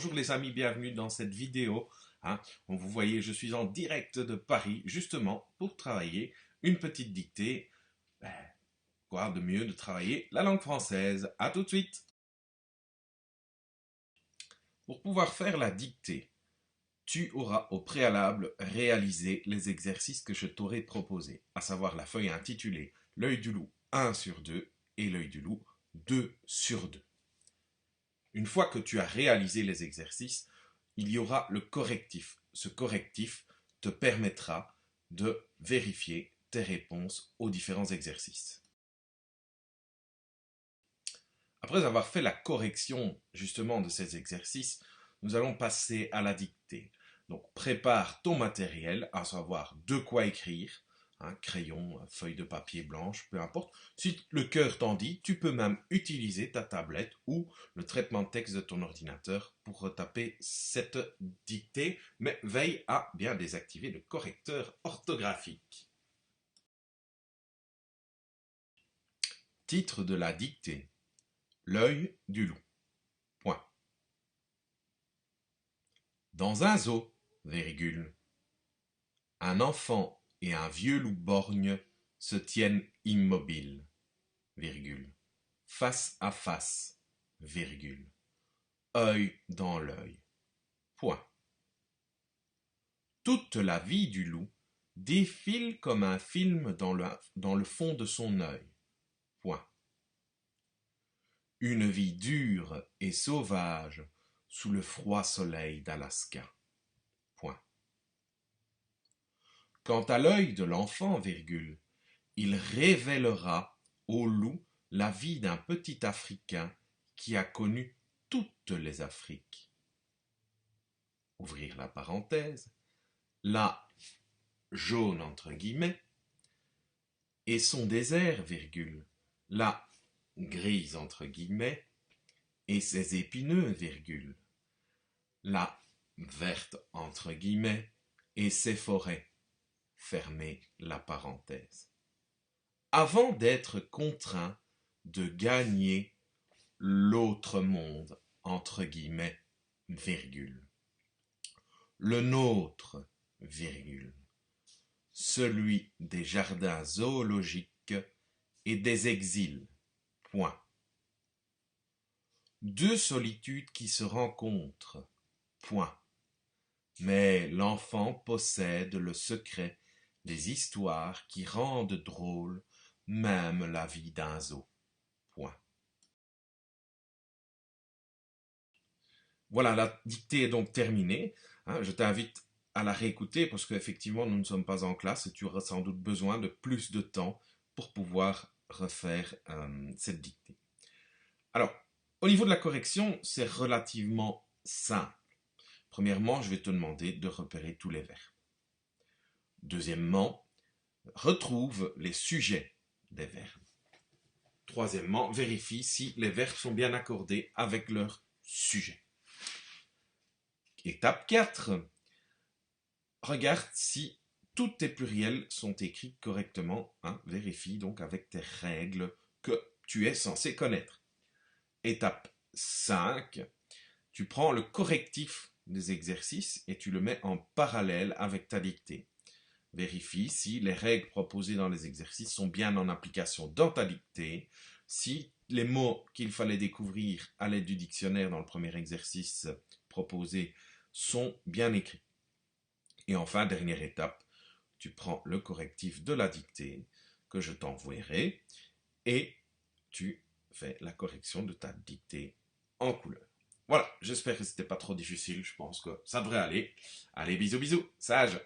Bonjour les amis, bienvenue dans cette vidéo. Comme vous voyez, je suis en direct de Paris, justement pour travailler une petite dictée. Quoi de mieux de travailler la langue française? À tout de suite. Pour pouvoir faire la dictée, tu auras au préalable réalisé les exercices que je t'aurai proposés, à savoir la feuille intitulée L'œil du loup 1 sur 2 et l'œil du loup 2 sur 2. Une fois que tu as réalisé les exercices, il y aura le correctif. Ce correctif te permettra de vérifier tes réponses aux différents exercices. Après avoir fait la correction justement de ces exercices, nous allons passer à la dictée. Donc prépare ton matériel, à savoir de quoi écrire, crayon, feuille de papier blanche, peu importe. Si le cœur t'en dit, tu peux même utiliser ta tablette ou le traitement de texte de ton ordinateur pour retaper cette dictée, mais veille à bien désactiver le correcteur orthographique. Titre de la dictée: L'œil du loup. Point. Dans un zoo, virgule, un enfant et un vieux loup borgne se tiennent immobiles, virgule, face à face, virgule, œil dans l'œil. Point. Toute la vie du loup défile comme un film dans le fond de son œil. Point. Une vie dure et sauvage sous le froid soleil d'Alaska. Point. Quant à l'œil de l'enfant, virgule, il révélera au loup la vie d'un petit Africain qui a connu toutes les Afriques. Ouvrir la parenthèse. La jaune entre guillemets et son désert, virgule, la grise entre guillemets et ses épineux, virgule, la verte entre guillemets et ses forêts, fermez la parenthèse. Avant d'être contraint de gagner l'autre monde, entre guillemets, virgule, le nôtre, virgule, celui des jardins zoologiques et des exils, point. Deux solitudes qui se rencontrent, point. Mais l'enfant possède le secret des histoires qui rendent drôle même la vie d'un zoo, point. Voilà, la dictée est donc terminée. Je t'invite à la réécouter parce qu'effectivement, nous ne sommes pas en classe et tu auras sans doute besoin de plus de temps pour pouvoir refaire cette dictée. Alors, au niveau de la correction, c'est relativement simple. Premièrement, je vais te demander de repérer tous les verbes. Deuxièmement, retrouve les sujets des verbes. Troisièmement, vérifie si les verbes sont bien accordés avec leur sujet. Étape 4. Regarde si tous tes pluriels sont écrits correctement. Vérifie donc avec tes règles que tu es censé connaître. Étape 5. Tu prends le correctif des exercices et tu le mets en parallèle avec ta dictée. Vérifie si les règles proposées dans les exercices sont bien en application dans ta dictée, si les mots qu'il fallait découvrir à l'aide du dictionnaire dans le premier exercice proposé sont bien écrits. Et enfin, dernière étape, tu prends le correctif de la dictée que je t'enverrai et tu fais la correction de ta dictée en couleur. Voilà, j'espère que ce n'était pas trop difficile, je pense que ça devrait aller. Allez, bisous, bisous, sage!